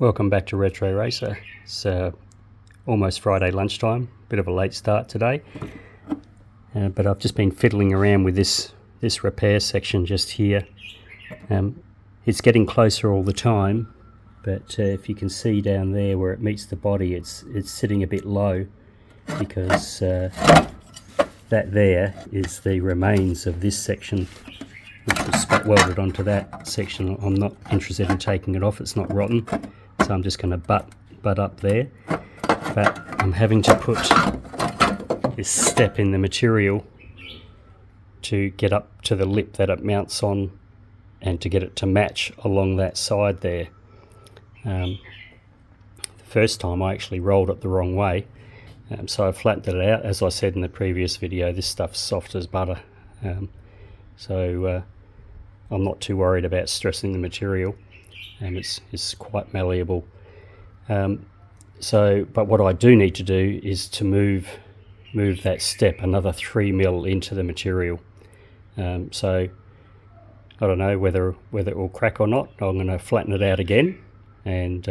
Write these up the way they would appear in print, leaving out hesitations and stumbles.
Welcome back to Retro Racer. It's almost Friday lunchtime, bit of a late start today, but I've just been fiddling around with this repair section just here. It's getting closer all the time, but if you can see down there where it meets the body, it's sitting a bit low because that there is the remains of this section, which was spot welded onto that section. I'm not interested in taking it off, it's not rotten, so I'm just going to butt up there. But I'm having to put this step in the material to get up to the lip that it mounts on and to get it to match along that side there. The first time I actually rolled it the wrong way, so I flattened it out. As I said in the previous video, this stuff's soft as butter, so I'm not too worried about stressing the material, and it's quite malleable. But what I do need to do is to move that step another 3mm into the material. So I don't know whether it will crack or not. I'm going to flatten it out again and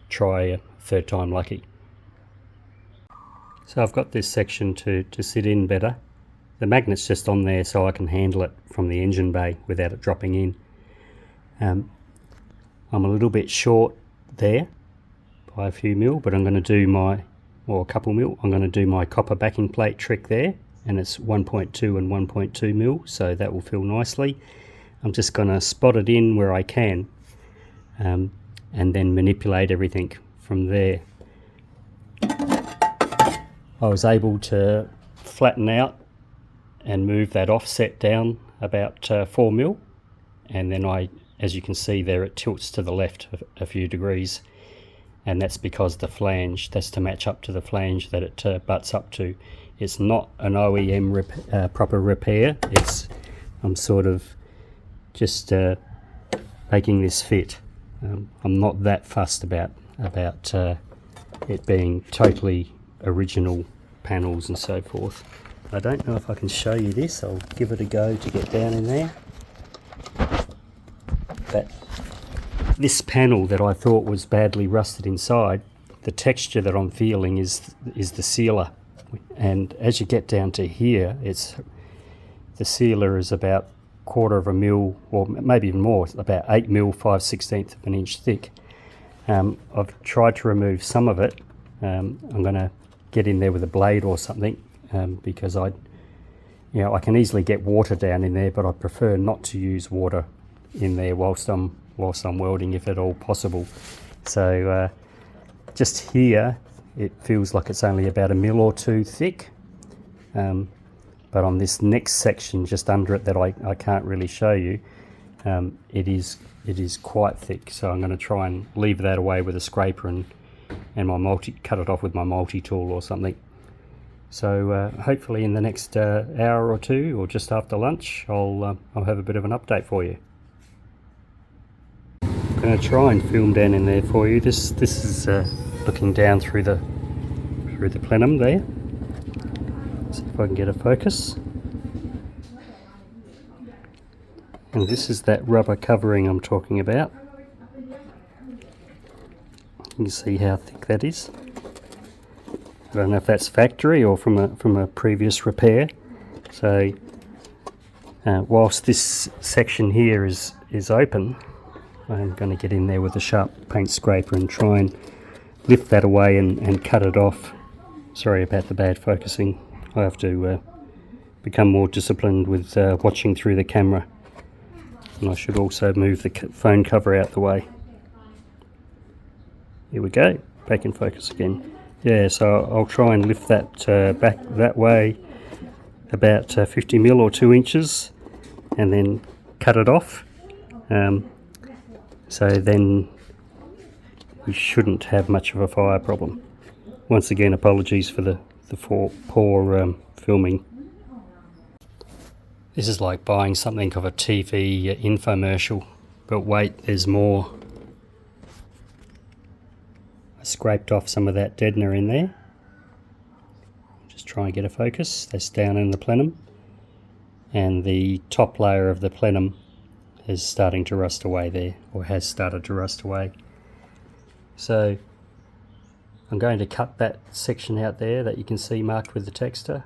try a third time lucky. So I've got this section to sit in better. The magnet's just on there so I can handle it from the engine bay without it dropping in. I'm a little bit short there by a few mil, but I'm going to do a couple mil. I'm going to do my copper backing plate trick there, and it's 1.2 and 1.2 mil, so that will fill nicely. I'm just going to spot it in where I can, and then manipulate everything from there. I was able to flatten out and move that offset down about 4 mil, and then as you can see there, it tilts to the left a few degrees, and that's because that's to match up to the flange that it butts up to. It's not an OEM proper repair. I'm sort of just making this fit. I'm not that fussed about it being totally original panels and so forth. I don't know if I can show you this. I'll give it a go to get down in there. But this panel that I thought was badly rusted inside, the texture that I'm feeling is the sealer. And as you get down to here, the sealer is about 1/4 mil, or maybe even more, about 8 mil, 5/16 of an inch thick. I've tried to remove some of it. I'm going to get in there with a blade or something, because I can easily get water down in there, but I prefer not to use water in there whilst I'm welding, if at all possible. So just here it feels like it's only about 1 mil or 2 thick, but on this next section just under it that I can't really show you, it is quite thick. So I'm going to try and leave that away with a scraper and cut it off with my multi-tool or something. So hopefully in the next hour or two, or just after lunch, I'll have a bit of an update for you. I'm going to try and film down in there for you. This is looking down through the plenum there. See if I can get a focus. And this is that rubber covering I'm talking about. You can see how thick that is. I don't know if that's factory or from a previous repair. So whilst this section here is open, I'm going to get in there with a sharp paint scraper and try and lift that away and cut it off. Sorry about the bad focusing. I have to become more disciplined with watching through the camera. And I should also move the phone cover out the way. Here we go, back in focus again. Yeah, so I'll try and lift that back that way about 50 mil or 2 inches, and then cut it off. So then we shouldn't have much of a fire problem. Once again, apologies for the poor filming. This is like buying something of a TV infomercial, but wait, there's more. I scraped off some of that deadener in there. Just try and get a focus. That's down in the plenum, and the top layer of the plenum is starting to rust away there, or has started to rust away. So I'm going to cut that section out there that you can see marked with the texter,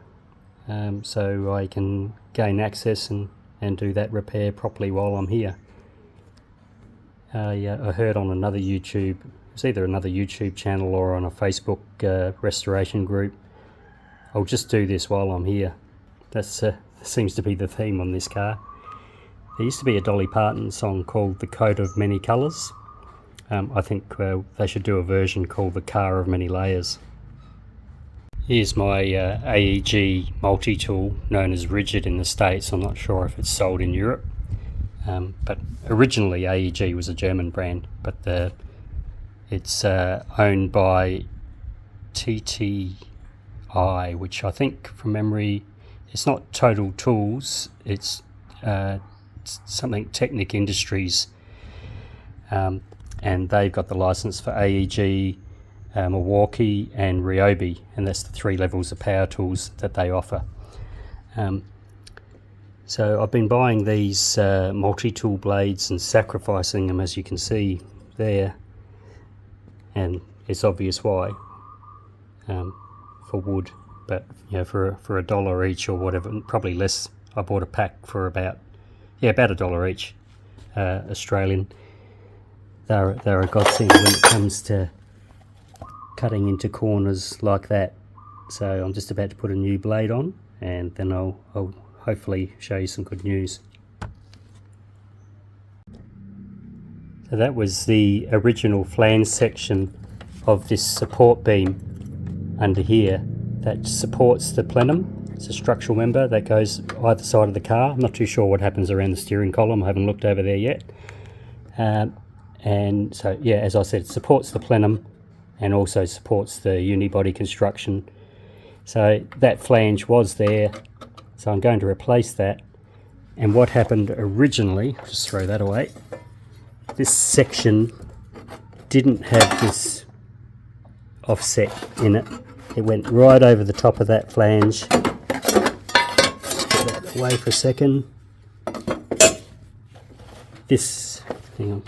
so I can gain access and do that repair properly while I'm here. I heard on another YouTube, it's either another YouTube channel or on a Facebook restoration group, I'll just do this while I'm here. That's seems to be the theme on this car. There used to be a Dolly Parton song called The Coat of Many Colours. I think they should do a version called The Car of Many Layers. Here's my AEG multi-tool, known as Rigid in the States. I'm not sure if it's sold in Europe. But originally AEG was a German brand, but it's owned by TTI, which I think from memory, it's not Total Tools, it's something Technic Industries, and they've got the license for AEG, Milwaukee and Ryobi, and that's the 3 levels of power tools that they offer. So I've been buying these multi-tool blades and sacrificing them, as you can see there, and it's obvious why, for wood, but you know, for $1 each or whatever, probably less. I bought a pack for about $1 each, Australian. They're a godsend when it comes to cutting into corners like that. So I'm just about to put a new blade on, and then I'll hopefully show you some good news. So that was the original flange section of this support beam under here that supports the plenum. It's a structural member that goes either side of the car. I'm not too sure what happens around the steering column. I haven't looked over there yet. And so, yeah, as I said, it supports the plenum and also supports the unibody construction. So that flange was there. So I'm going to replace that. And what happened originally, just throw that away, this section didn't have this offset in it. It went right over the top of that flange. Put that away for a second. This, hang on.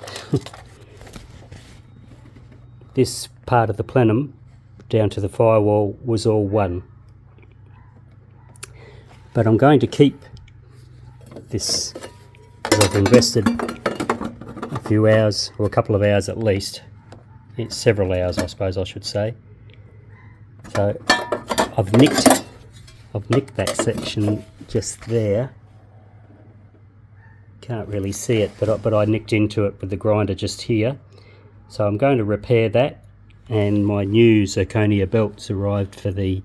This part of the plenum down to the firewall was all one. But I'm going to keep this, because I've invested a few hours, or a couple of hours at least. It's several hours, I suppose I should say. So I've nicked that section just there. Can't really see it, but I nicked into it with the grinder just here. So I'm going to repair that, and my new zirconia belts arrived for the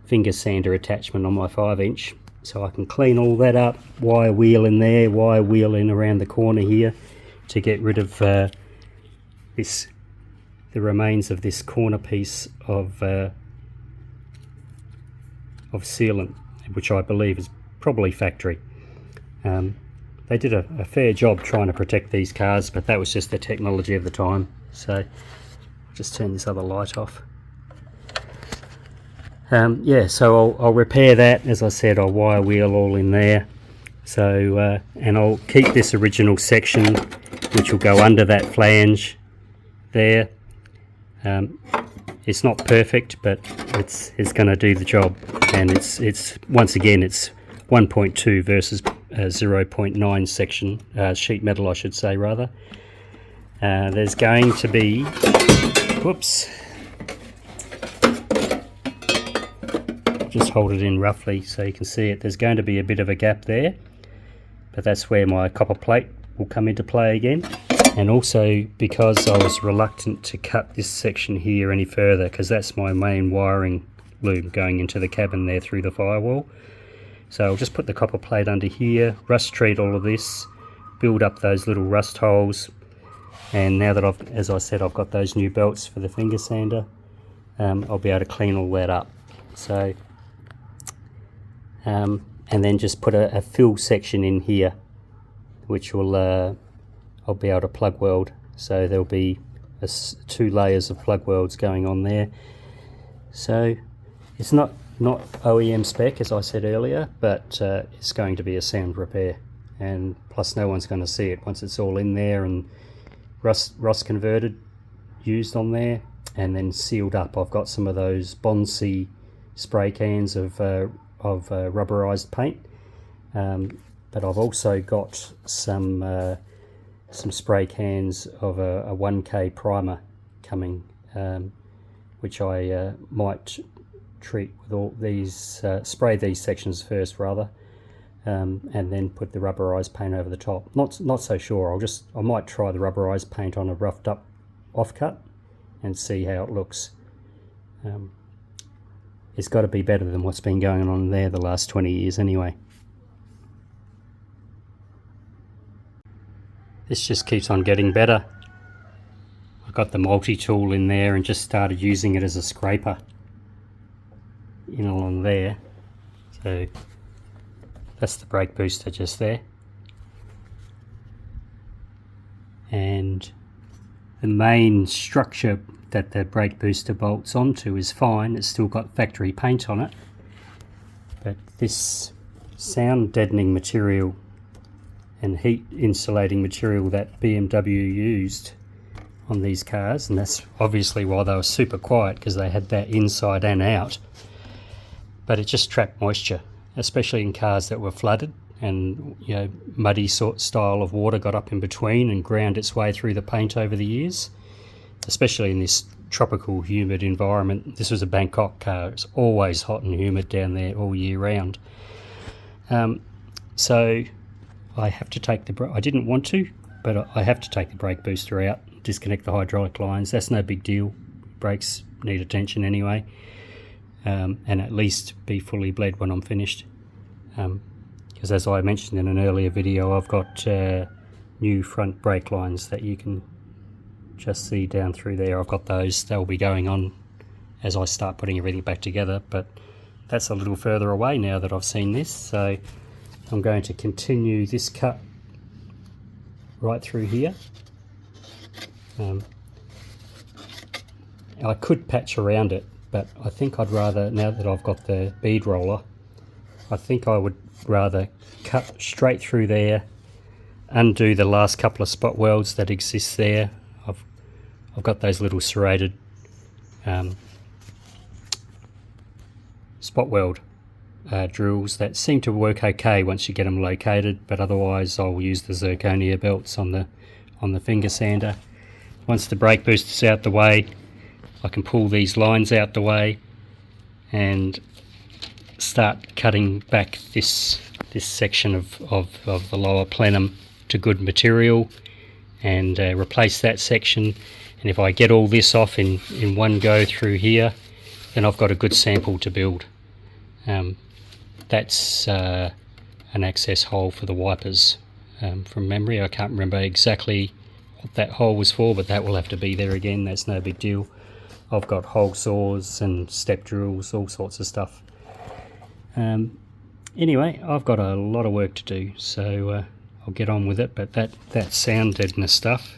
finger sander attachment on my 5-inch. So I can clean all that up, wire wheel in there, wire wheel in around the corner here to get rid of the remains of this corner piece of sealant, which I believe is probably factory. They did a fair job trying to protect these cars, but that was just the technology of the time. So I'll just turn this other light off. Yeah, so I'll repair that. As I said, I'll wire wheel all in there. So and I'll keep this original section, which will go under that flange there. It's not perfect, but it's going to do the job. And it's once again, it's 1.2 versus 0.9 section, sheet metal I should say rather. There's going to be, whoops, just hold it in roughly so you can see it. There's going to be a bit of a gap there, but that's where my copper plate will come into play again. And also because I was reluctant to cut this section here any further, because that's my main wiring loom going into the cabin there through the firewall. So I'll just put the copper plate under here, rust treat all of this, build up those little rust holes, and now that as I said, I've got those new belts for the finger sander, I'll be able to clean all that up. So and then just put a fill section in here, which will I'll be able to plug weld. So there'll be 2 layers of plug welds going on there. So it's not OEM spec, as I said earlier, but it's going to be a sound repair, and plus no one's going to see it once it's all in there and rust converted. used on there and then sealed up. I've got some of those Bonsi spray cans of rubberized paint, but I've also got some spray cans of a 1K primer coming, which I might treat with all these, spray these sections first rather, and then put the rubberized paint over the top. Not so sure. I might try the rubberized paint on a roughed up offcut and see how it looks. It's got to be better than what's been going on there the last 20 years anyway. This just keeps on getting better. I got the multi-tool in there and just started using it as a scraper in along there. So that's the brake booster just there. And the main structure that the brake booster bolts onto is fine. It's still got factory paint on it. But this sound deadening material and heat insulating material that BMW used on these cars, and that's obviously why they were super quiet, because they had that inside and out, but it just trapped moisture, especially in cars that were flooded and, you know, muddy sort style of water got up in between and ground its way through the paint over the years, especially in this tropical humid environment. This was a Bangkok car. It's always hot and humid down there all year round. So I have to take I didn't want to, but I have to take the brake booster out, disconnect the hydraulic lines. That's no big deal. Brakes need attention anyway, and at least be fully bled when I'm finished. Because as I mentioned in an earlier video, I've got new front brake lines that you can just see down through there. I've got those. They'll be going on as I start putting everything back together, but that's a little further away now that I've seen this. So I'm going to continue this cut right through here. I could patch around it, but I think I'd rather, now that I've got the bead roller, I think I would rather cut straight through there, undo the last couple of spot welds that exist there. I've got those little serrated spot weld drills that seem to work okay once you get them located, but otherwise I'll use the zirconia belts on the finger sander. Once the brake booster's out the way, I can pull these lines out the way and start cutting back this section of the lower plenum to good material, and replace that section. And if I get all this off in one go through here, then I've got a good sample to build. That's an access hole for the wipers from memory. I can't remember exactly what that hole was for, but that will have to be there again. That's no big deal. I've got hole saws and step drills, all sorts of stuff. Anyway, I've got a lot of work to do, so I'll get on with it. But that sound deadener stuff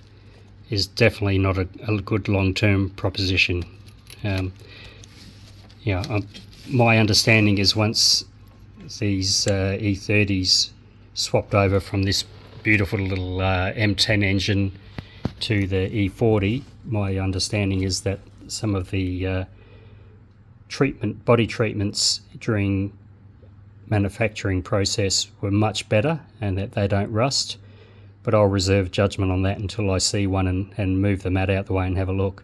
is definitely not a good long-term proposition. My understanding is once these E30s swapped over from this beautiful little M10 engine to the E40, my understanding is that some of the body treatments during manufacturing process were much better and that they don't rust, but I'll reserve judgment on that until I see one and move the mat out the way and have a look,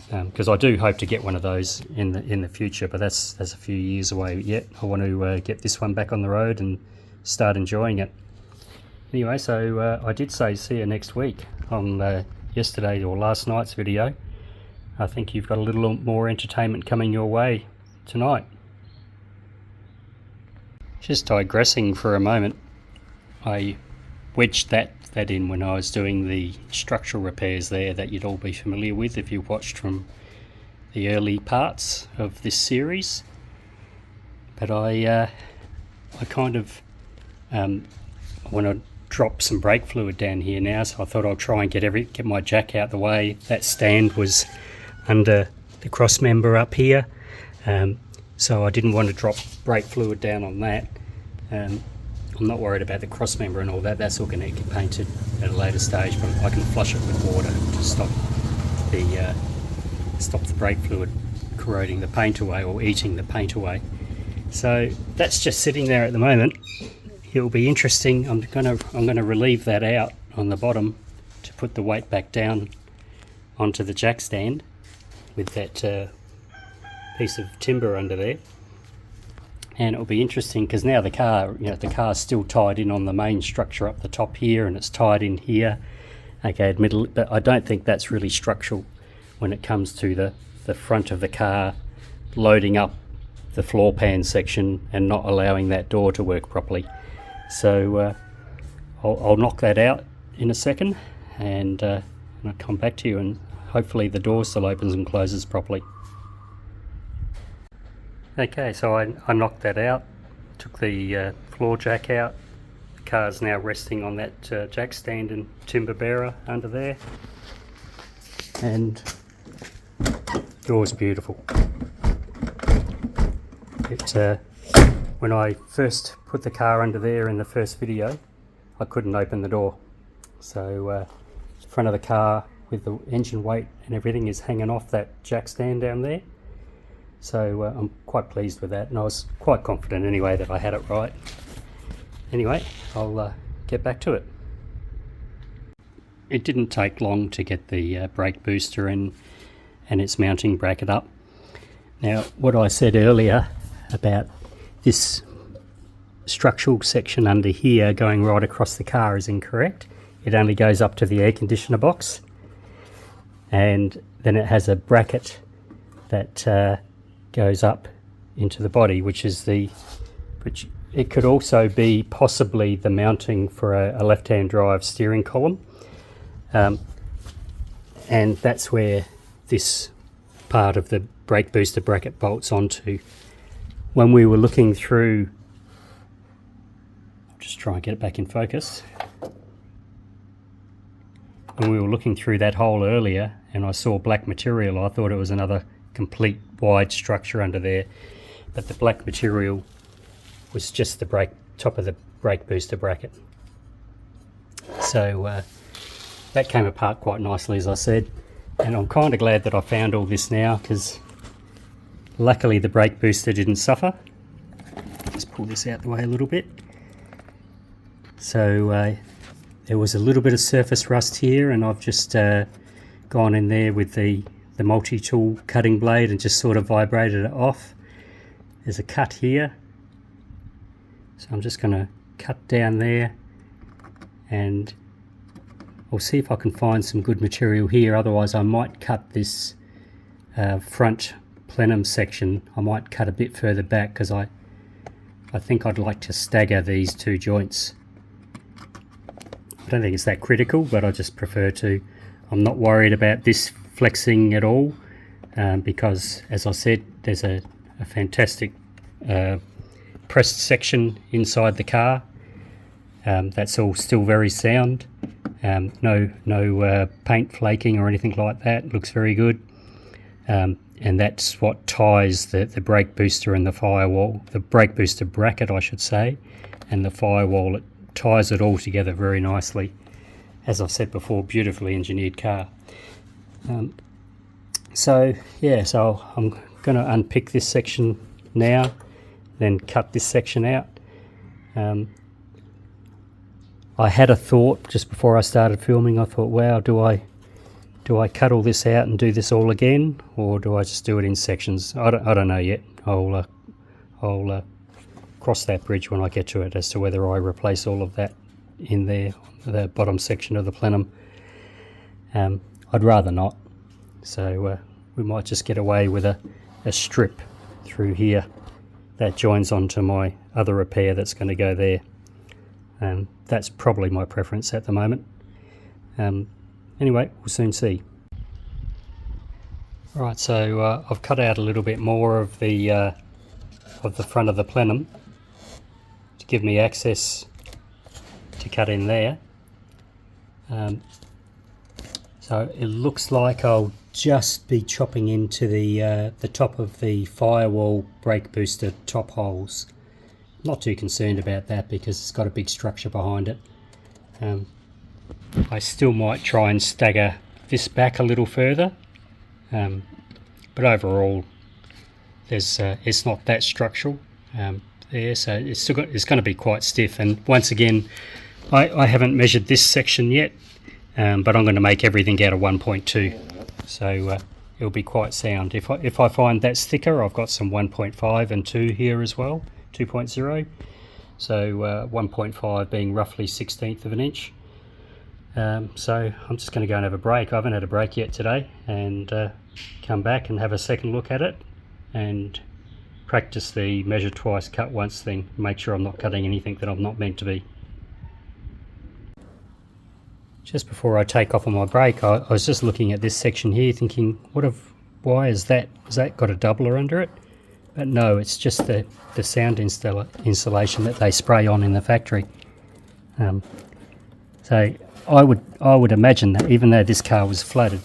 because I do hope to get one of those in the future, but that's a few years away yet. I want to get this one back on the road and start enjoying it. Anyway, so I did say see you next week on yesterday or last night's video. I think you've got a little more entertainment coming your way tonight. Just digressing for a moment, I wedged that in when I was doing the structural repairs there that you'd all be familiar with if you watched from the early parts of this series. But I kind of want to drop some brake fluid down here now, so I thought I'll try and get my jack out the way. That stand was under the cross member up here, so I didn't want to drop brake fluid down on that. I'm not worried about the cross member and all that. That's all going to get painted at a later stage, but I can flush it with water to stop the brake fluid corroding the paint away or eating the paint away. So that's just sitting there at the moment. It'll be interesting. I'm gonna relieve that out on the bottom to put the weight back down onto the jack stand with that piece of timber under there. And it'll be interesting because now the car's still tied in on the main structure up the top here, and it's tied in here. Okay, but I don't think that's really structural when it comes to the front of the car loading up the floor pan section and not allowing that door to work properly. So I'll knock that out in a second, and I'll come back to you, and hopefully the door still opens and closes properly. Okay, so I knocked that out, took the floor jack out. The car's now resting on that jack stand and timber bearer under there, and the door's beautiful. When I first put the car under there in the first video, I couldn't open the door. So the front of the car with the engine weight and everything is hanging off that jack stand down there. So I'm quite pleased with that, and I was quite confident anyway that I had it right. Anyway, I'll get back to it. It didn't take long to get the brake booster and its mounting bracket up. Now, what I said earlier about this structural section under here going right across the car is incorrect. It only goes up to the air conditioner box, and then it has a bracket that goes up into the body, which it could also be possibly the mounting for a left-hand drive steering column, and that's where this part of the brake booster bracket bolts onto. When we were looking through, I'll just try and get it back in focus. When we were looking through that hole earlier and I saw black material, I thought it was another complete wide structure under there, but the black material was just the top of the brake booster bracket. So that came apart quite nicely, as I said, and I'm kind of glad that I found all this now, because luckily the brake booster didn't suffer. Just pull this out the way a little bit. So there was a little bit of surface rust here, and I've just gone in there with the multi-tool cutting blade and just sort of vibrated it off. There's a cut here, so I'm just going to cut down there, and I'll see if I can find some good material here. Otherwise I might cut this front plenum section. I might cut a bit further back, because I think I'd like to stagger these two joints. I don't think it's that critical, but I just prefer to. I'm not worried about this flexing at all, because, as I said, there's a fantastic pressed section inside the car. That's all still very sound. No paint flaking or anything like that. It looks very good. And that's what ties the brake booster and the firewall, the brake booster bracket I should say, and the firewall. It ties it all together very nicely. As I've said before, beautifully engineered car. So I'm going to unpick this section now, then cut this section out. I had a thought just before I started filming. I thought, wow, do I cut all this out and do this all again, or do I just do it in sections? I don't know yet. I'll cross that bridge when I get to it, as to whether I replace all of that in there, the bottom section of the plenum. I'd rather not. So we might just get away with a strip through here that joins onto my other repair that's going to go there. That's probably my preference at the moment. Anyway, we'll soon see. Right, so I've cut out a little bit more of the front of the plenum to give me access to cut in there. So it looks like I'll just be chopping into the top of the firewall brake booster top holes. Not too concerned about that, because it's got a big structure behind it. I still might try and stagger this back a little further, but overall it's not that structural there, so it's going to be quite stiff. And once again, I haven't measured this section yet, but I'm going to make everything out of 1.2, so it'll be quite sound. If I find that's thicker, I've got some 1.5 and 2 here as well, 2.0. So 1.5 being roughly 1/16 of an inch. So I'm just going to go and have a break. I haven't had a break yet today, and come back and have a second look at it and practice the measure twice, cut once thing. Make sure I'm not cutting anything that I'm not meant to be. Just before I take off on my break, I was just looking at this section here thinking, why is that? Has that got a doubler under it? But no, it's just the sound insulation that they spray on in the factory. So I would imagine that even though this car was flooded,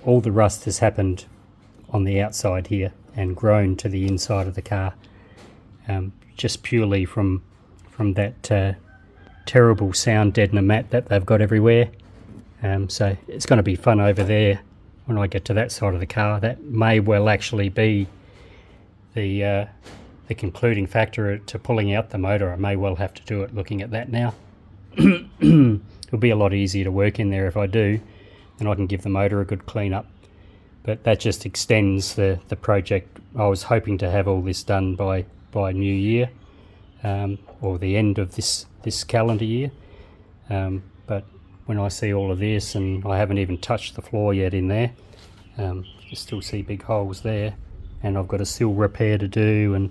all the rust has happened on the outside here and grown to the inside of the car, just purely from that terrible sound deadener mat that they've got everywhere. So it's going to be fun over there when I get to that side of the car. That may well actually be the concluding factor to pulling out the motor. I may well have to do it looking at that now. It'll be a lot easier to work in there if I do, and I can give the motor a good clean up. But that just extends the project. I was hoping to have all this done by New Year, or the end of this calendar year. But when I see all of this, and I haven't even touched the floor yet in there, you still see big holes there, and I've got a sill repair to do, and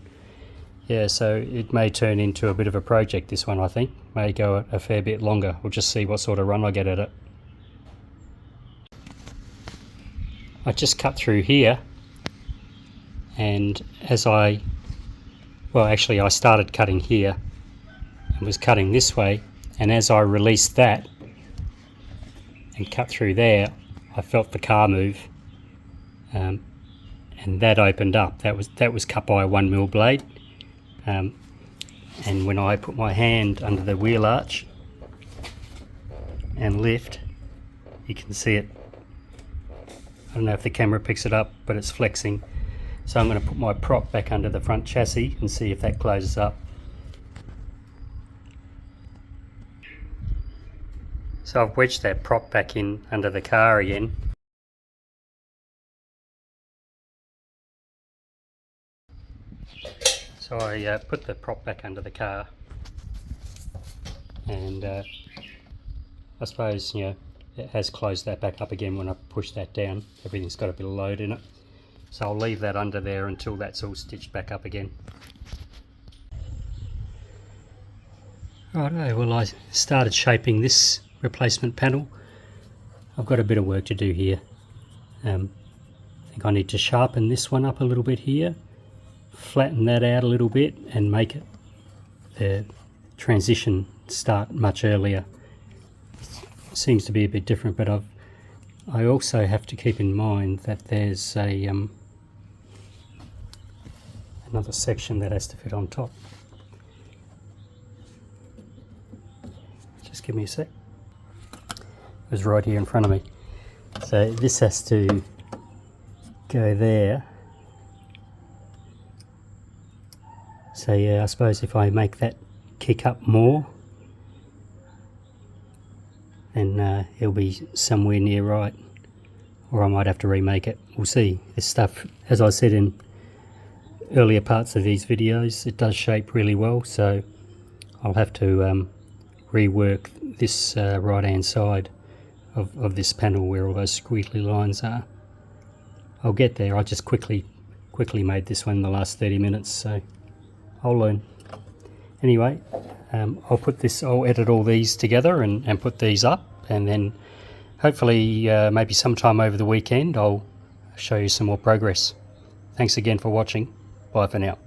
yeah, so it may turn into a bit of a project, this one. I think may go a fair bit longer. We'll just see what sort of run I get at it. I just cut through here, and I started cutting here and was cutting this way, and as I released that and cut through there, I felt the car move, and that opened up. That was cut by a 1mm blade, and when I put my hand under the wheel arch and lift, you can see it. I don't know if the camera picks it up, but it's flexing. So I'm going to put my prop back under the front chassis and see if that closes up. So I've wedged that prop back in under the car again. So I put the prop back under the car, and I suppose, you know, it has closed that back up again when I push that down. Everything's got a bit of load in it. So I'll leave that under there until that's all stitched back up again. Righto, well, I started shaping this replacement panel. I've got a bit of work to do here. I think I need to sharpen this one up a little bit here, flatten that out a little bit, and make it the transition start much earlier. Seems to be a bit different, but I also have to keep in mind that there's another section that has to fit on top. Just give me a sec. It was right here in front of me. So this has to go there. So yeah, I suppose if I make that kick up more, then it'll be somewhere near right, or I might have to remake it. We'll see. This stuff, as I said in earlier parts of these videos, it does shape really well, so I'll have to rework this right hand side of this panel where all those squiggly lines are. I'll get there. I just quickly made this one in the last 30 minutes, so I'll learn. Anyway, I'll edit all these together and put these up, and then hopefully maybe sometime over the weekend I'll show you some more progress. Thanks again for watching. Bye for now.